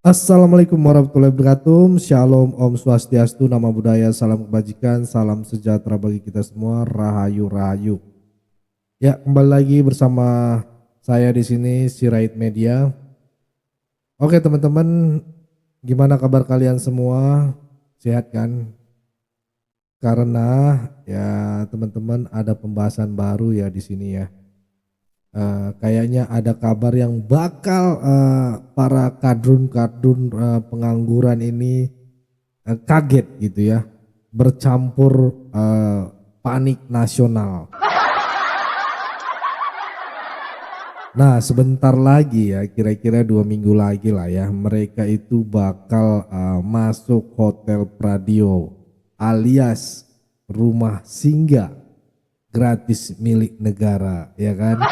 Assalamualaikum warahmatullahi wabarakatuh. Shalom, Om Swastiastu, Namo Buddhaya, salam kebajikan, salam sejahtera bagi kita semua. Rahayu, rahayu. Ya, kembali lagi bersama saya di sini Sirait Media. Oke teman-teman, gimana kabar kalian semua? Sehat kan? Karena ya teman-teman ada pembahasan baru ya di sini ya. Kayaknya ada kabar yang bakal para kadrun-kadrun pengangguran ini kaget gitu ya, bercampur panik nasional. Nah sebentar lagi ya, kira-kira 2 minggu lagi lah ya, mereka itu bakal masuk Hotel Pradio alias rumah singgah gratis milik negara, ya kan?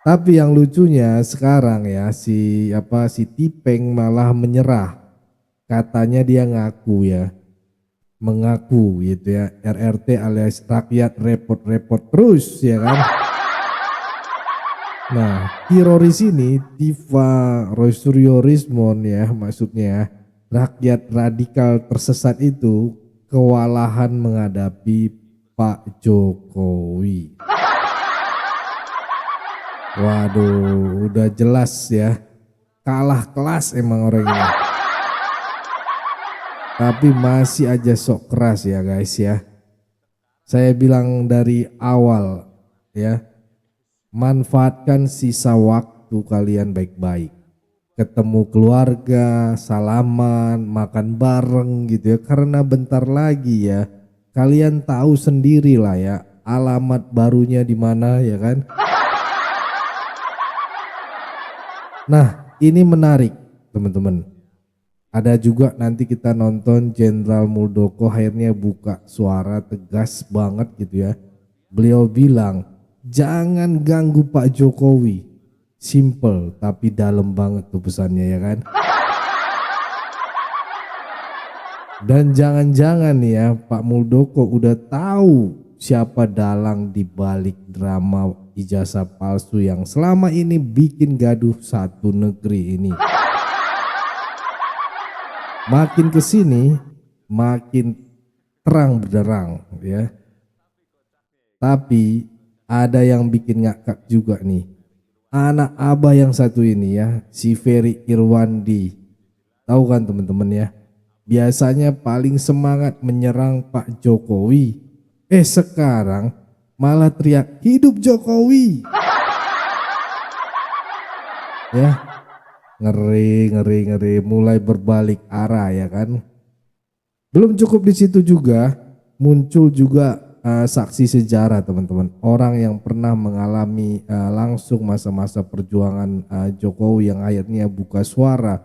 Tapi yang lucunya sekarang ya si Tipeng malah menyerah. Katanya dia mengaku gitu ya, RRT alias rakyat repot-repot terus ya kan. Nah, teroris ini Tiva Roysuryo Rismon ya maksudnya rakyat radikal tersesat itu kewalahan menghadapi Pak Jokowi. Waduh, udah jelas ya, kalah kelas emang orang ini. Tapi masih aja sok keras ya guys ya. Saya bilang dari awal ya, manfaatkan sisa waktu kalian baik-baik. Ketemu keluarga, salaman, makan bareng gitu ya. Karena bentar lagi ya, kalian tahu sendiri lah ya, alamat barunya di mana ya kan. Nah, ini menarik teman-teman. Ada juga nanti kita nonton Jenderal Muldoko akhirnya buka suara tegas banget gitu ya. Beliau bilang, jangan ganggu Pak Jokowi. Simple tapi dalam banget tuh pesannya ya kan. Dan jangan-jangan nih ya Pak Muldoko udah tahu siapa dalang di balik drama ijazah palsu yang selama ini bikin gaduh satu negeri ini. Makin kesini makin terang benderang ya. Tapi ada yang bikin ngakak juga nih. Anak abah yang satu ini ya, si Ferry Irwandi. Tahu kan teman-teman ya, biasanya paling semangat menyerang Pak Jokowi. Sekarang malah teriak hidup Jokowi. Ya, ngeri, mulai berbalik arah ya kan. Belum cukup di situ juga, muncul juga saksi sejarah teman-teman. Orang yang pernah mengalami langsung masa-masa perjuangan Jokowi yang akhirnya buka suara.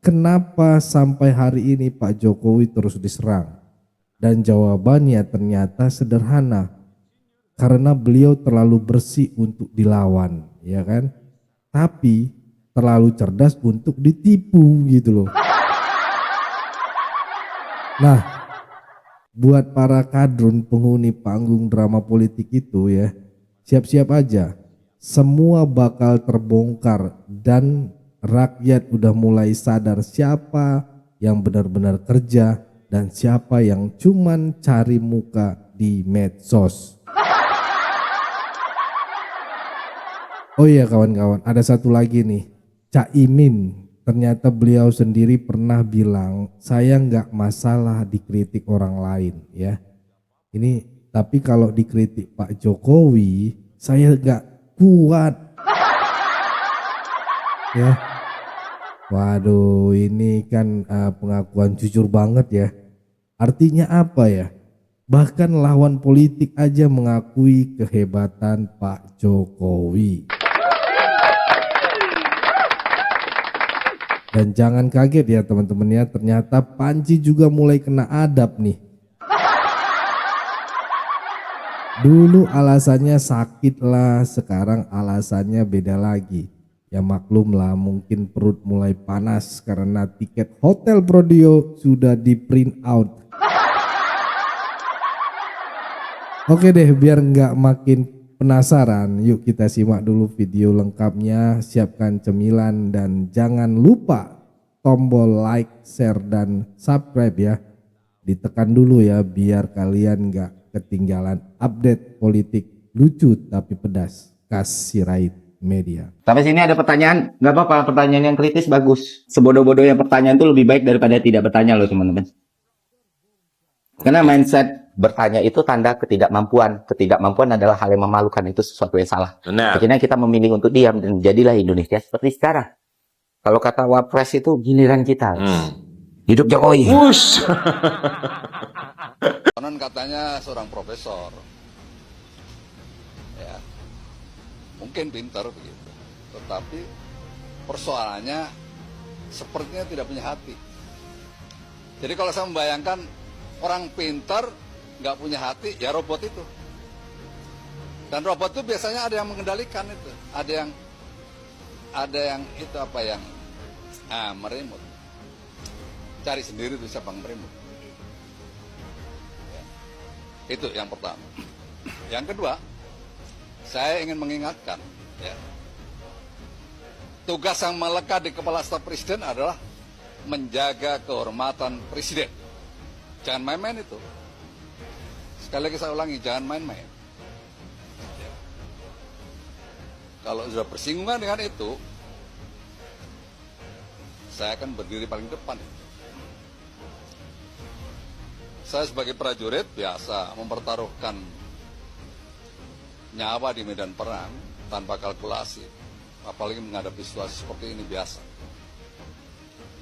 Kenapa sampai hari ini Pak Jokowi terus diserang? Dan jawabannya ternyata sederhana. Karena beliau terlalu bersih untuk dilawan, ya kan? Tapi terlalu cerdas untuk ditipu gitu loh. Nah, buat para kadrun penghuni panggung drama politik itu ya, siap-siap aja. Semua bakal terbongkar dan rakyat udah mulai sadar siapa yang benar-benar kerja dan siapa yang cuman cari muka di medsos. Oh iya kawan-kawan, ada satu lagi nih, Caimin. Ternyata beliau sendiri pernah bilang, saya nggak masalah dikritik orang lain ya. Ini tapi kalau dikritik Pak Jokowi, saya nggak kuat. Ya, waduh ini kan pengakuan jujur banget ya. Artinya apa ya? Bahkan lawan politik aja mengakui kehebatan Pak Jokowi. Dan jangan kaget ya teman-teman ya, ternyata Panji juga mulai kena adab nih. Dulu alasannya sakit lah, sekarang alasannya beda lagi. Ya maklum lah, mungkin perut mulai panas karena tiket Hotel Pradio sudah di print out. Oke deh, biar nggak makin Penasaran? Yuk kita simak dulu video lengkapnya. Siapkan cemilan dan jangan lupa tombol like, share, dan subscribe ya. Ditekan dulu ya biar kalian gak ketinggalan update politik lucu tapi pedas. Sirait Media. Sampai sini ada pertanyaan? Nggak apa-apa, pertanyaan yang kritis bagus. Sebodoh-bodohnya pertanyaan itu lebih baik daripada tidak bertanya loh teman-teman. Karena mindset bertanya itu tanda ketidakmampuan. Ketidakmampuan adalah hal yang memalukan, itu sesuatu yang salah. Benar. Akhirnya kita memilih untuk diam dan jadilah Indonesia seperti sekarang. Kalau kata Wapres itu giliran kita. Hidup Jokowi. Konon katanya seorang profesor, ya, mungkin pintar begitu, tetapi persoalannya sepertinya tidak punya hati. Jadi kalau saya membayangkan orang pintar nggak punya hati, ya robot itu. Dan robot itu biasanya ada yang mengendalikan itu, ada yang itu apa yang meremote. Cari sendiri tuh siapa yang meremote. Ya. Itu yang pertama. Yang kedua, saya ingin mengingatkan, ya, tugas yang melekat di kepala staf presiden adalah menjaga kehormatan presiden. Jangan main-main itu. Sekali lagi saya ulangi, jangan main-main. Ya. Kalau sudah bersinggungan dengan itu, saya akan berdiri paling depan. Saya sebagai prajurit biasa mempertaruhkan nyawa di medan perang tanpa kalkulasi, apalagi menghadapi situasi seperti ini biasa.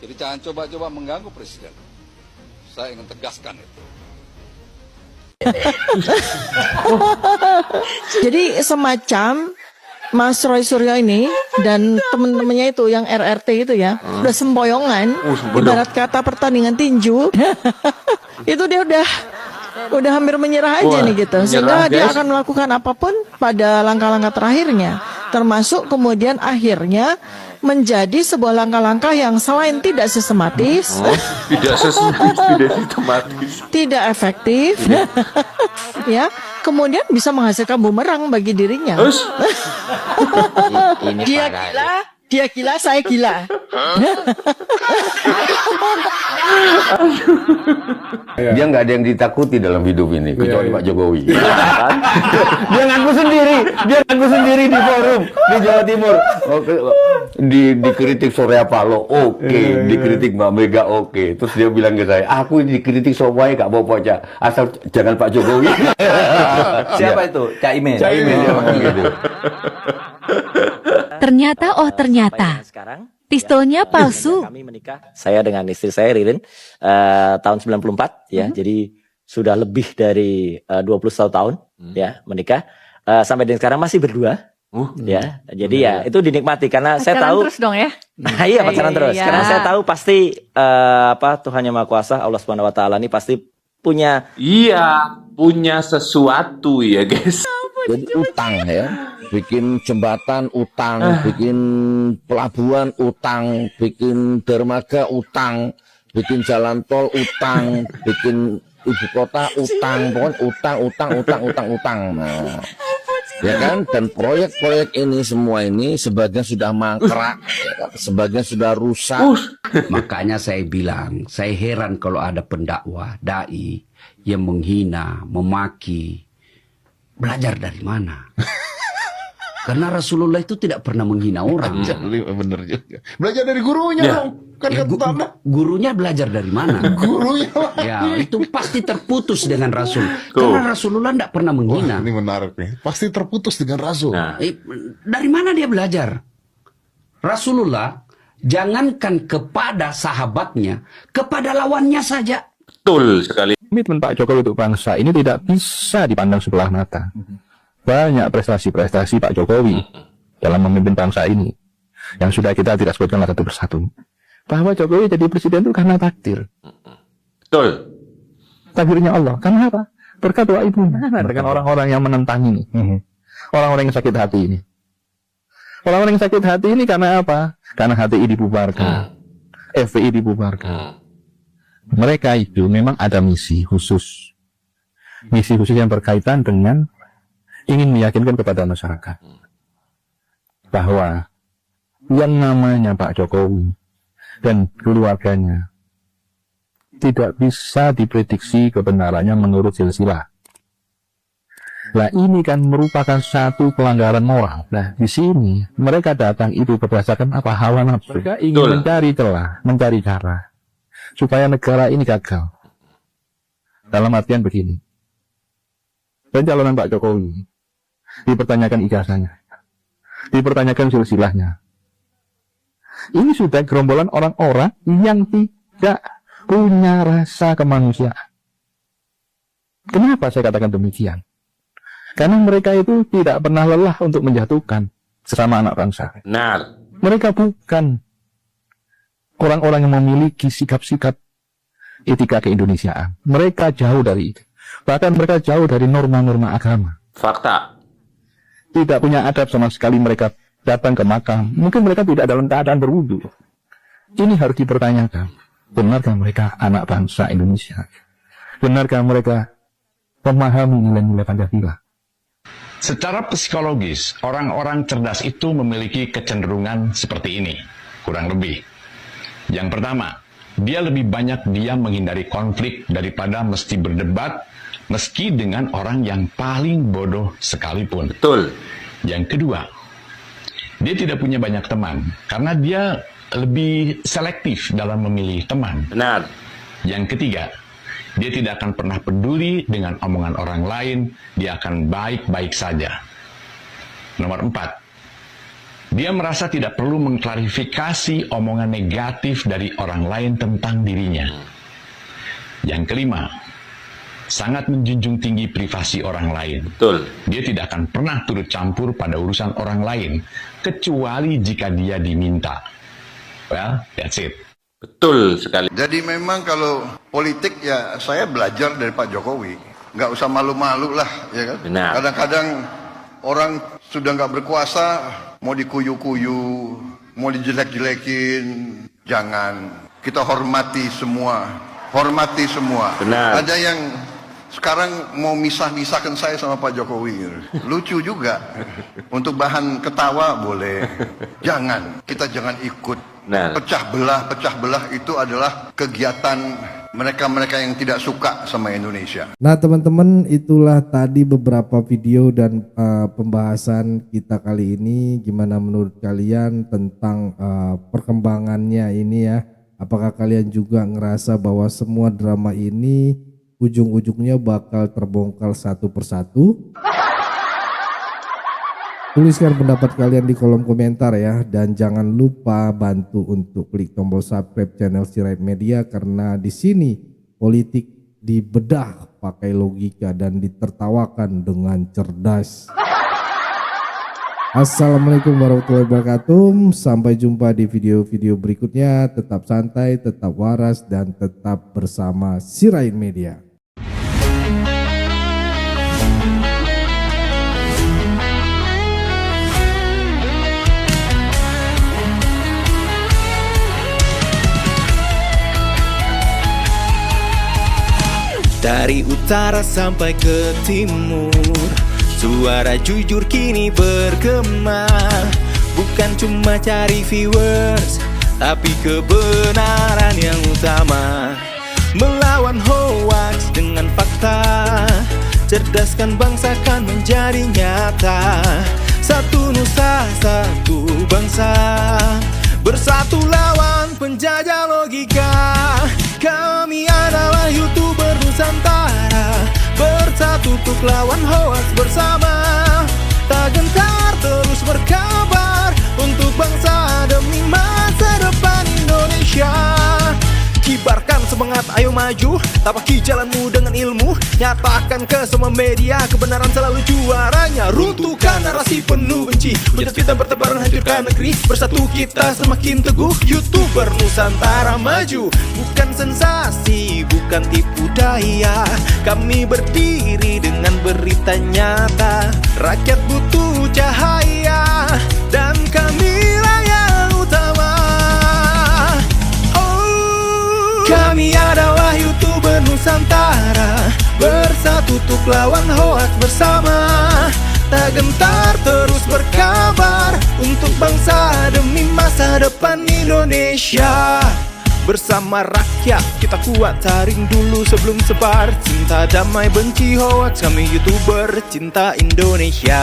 Jadi jangan coba-coba mengganggu presiden. Saya ingin tegaskan itu. Jadi semacam Mas Roy Suryo ini dan temen-temennya itu yang RRT itu ya, udah sempoyongan, ibarat kata pertandingan tinju. Itu dia udah hampir menyerah aja nih gitu, sehingga dia akan melakukan apapun pada langkah-langkah terakhirnya, termasuk kemudian akhirnya menjadi sebuah langkah-langkah yang selain tidak sistematis, tidak sistematis, tidak efektif, ya, kemudian bisa menghasilkan bumerang bagi dirinya. Ini Dia parah, gila, ya. dia gila, saya gila. Dia nggak ada yang ditakuti dalam hidup ini kecuali Pak Jokowi. Dia ngaku sendiri di forum di Jawa Timur. Dikritik Surya Paloh, oke. Dikritik Mbak Mega, oke. Terus dia bilang ke saya, aku dikritik Sobai gak apa-apa aja, asal jangan Pak Jokowi. Siapa itu? Cak Imin. Gitu. Ternyata, pistolnya palsu. Kami menikah, saya dengan istri saya Ririn, tahun 94 ya. Jadi sudah lebih dari 21 tahun ya menikah. Sampai dengan sekarang masih berdua. Ya. Jadi ya itu dinikmati karena Pacaran saya tahu terus dong ya. Nah, iya pacaran terus. Iya. Karena saya tahu pasti Tuhan Yang Maha Kuasa, Allah Subhanahu wa taala ini pasti punya sesuatu ya guys. Jadi utang ya, bikin jembatan utang, bikin pelabuhan utang, bikin dermaga utang, bikin jalan tol utang, bikin ibu kota utang, pokoknya utang. Nah, ya kan? Dan proyek-proyek ini semua ini sebagian sudah mangkrak, ya kan? Sebagian sudah rusak. Makanya saya bilang, saya heran kalau ada pendakwah, dai yang menghina, memaki. Belajar dari mana? Karena Rasulullah itu tidak pernah menghina orang. Bener juga. Belajar dari gurunya dong. Kan Ya, gurunya belajar dari mana? gurunya. Ya, itu pasti terputus dengan Rasul. Karena Rasulullah tidak pernah menghina. Wah, ini menarik nih. Pasti terputus dengan Rasul. Dari mana dia belajar? Rasulullah jangankan kepada sahabatnya, kepada lawannya saja. Betul sekali. Komitmen Pak Jokowi untuk bangsa ini tidak bisa dipandang sebelah mata. Banyak prestasi-prestasi Pak Jokowi dalam memimpin bangsa ini yang sudah kita tidak sebutkan satu persatu. Bahwa Jokowi jadi presiden itu karena takdir. Betul. Takdirnya Allah. Karena apa? Berkat doa ibunya. Dengan orang-orang yang menentang ini. Orang-orang yang sakit hati ini. Orang-orang yang sakit hati ini karena apa? Karena HTI dibubarkan. FPI dibubarkan. Mereka itu memang ada misi khusus. Misi khusus yang berkaitan dengan ingin meyakinkan kepada masyarakat bahwa yang namanya Pak Jokowi dan keluarganya tidak bisa diprediksi kebenarannya menurut silsilah. Nah, ini kan merupakan satu pelanggaran moral. Nah, di sini mereka datang itu berdasarkan apa? Hawa nafsu. Mereka ingin mencari celah, mencari cara supaya negara ini gagal. Dalam artian begini, pencalonan Pak Jokowi dipertanyakan ijazahnya, dipertanyakan silsilahnya. Ini sudah gerombolan orang-orang yang tidak punya rasa kemanusiaan. Kenapa saya katakan demikian? Karena mereka itu tidak pernah lelah untuk menjatuhkan sesama anak bangsa. Benar. Mereka bukan orang-orang yang memiliki sikap-sikap etika keindonesiaan. Mereka jauh dari itu. Bahkan mereka jauh dari norma-norma agama. Fakta. Tidak punya adab sama sekali mereka datang ke makam. Mungkin mereka tidak dalam keadaan berwudu. Ini harus dipertanyakan. Benarkah mereka anak bangsa Indonesia? Benarkah mereka memahami nilai-nilai Pancasila? Secara psikologis, orang-orang cerdas itu memiliki kecenderungan seperti ini, kurang lebih. Yang pertama, dia lebih banyak diam menghindari konflik daripada mesti berdebat, meski dengan orang yang paling bodoh sekalipun. Betul. Yang kedua, dia tidak punya banyak teman, karena dia lebih selektif dalam memilih teman. Benar. Yang ketiga, dia tidak akan pernah peduli dengan omongan orang lain, dia akan baik-baik saja. Nomor 4, dia merasa tidak perlu mengklarifikasi omongan negatif dari orang lain tentang dirinya. Yang kelima, sangat menjunjung tinggi privasi orang lain. Betul. Dia tidak akan pernah turut campur pada urusan orang lain, kecuali jika dia diminta. Well, that's it. Betul sekali. Jadi memang kalau politik ya saya belajar dari Pak Jokowi. Nggak usah malu-malu lah, ya kan? Benar. Kadang-kadang orang sudah nggak berkuasa, mau dikuyu-kuyu, mau dijelek-jelekin. Jangan. Kita hormati semua. Hormati semua. Benar. Ada yang sekarang mau misah-misahkan saya sama Pak Jokowi. Lucu juga. Untuk bahan ketawa boleh. Jangan. Kita jangan ikut. Nah. Pecah belah itu adalah kegiatan mereka-mereka yang tidak suka sama Indonesia. Nah teman-teman, itulah tadi beberapa video dan pembahasan kita kali ini. Gimana menurut kalian tentang perkembangannya ini ya? Apakah kalian juga ngerasa bahwa semua drama ini ujung-ujungnya bakal terbongkar satu persatu? Tuliskan pendapat kalian di kolom komentar ya, dan jangan lupa bantu untuk klik tombol subscribe channel Sirait Media, karena di sini politik dibedah pakai logika dan ditertawakan dengan cerdas. Assalamualaikum warahmatullahi wabarakatuh. Sampai jumpa di video-video berikutnya. Tetap santai, tetap waras, dan tetap bersama Sirait Media. Dari utara sampai ke timur, suara jujur kini bergema. Bukan cuma cari viewers, tapi kebenaran yang utama. Melawan hoax dengan fakta, cerdaskan bangsa kan menjadi nyata. Satu nusa, satu bangsa, bersatu lawan penjajah logika. Kami adalah YouTuber Nusantara, bersatu untuk lawan hoax bersama. Tak gentar terus berkabar untuk bangsa demi masa depan Indonesia. Kibarkan semangat, ayo maju, tapaki jalanmu dengan ilmu. Nyatakan ke semua media, kebenaran selalu juaranya. Runtuhkan narasi penuh benci, hujat fitnah bertebaran, hancurkan negeri. Bersatu kita semakin teguh, YouTuber Nusantara maju. Bukan sensasi, bukan tipu daya, kami berdiri dengan berita nyata. Rakyat butuh cahaya, dan kamilah yang utama. Kami adalah YouTuber Nusantara, bersatu untuk lawan hoax bersama. tak gentar terus berkabar untuk bangsa demi masa depan Indonesia. Bersama rakyat kita kuat, taring dulu sebelum sebar. Cinta damai benci hoax, kami YouTuber cinta Indonesia.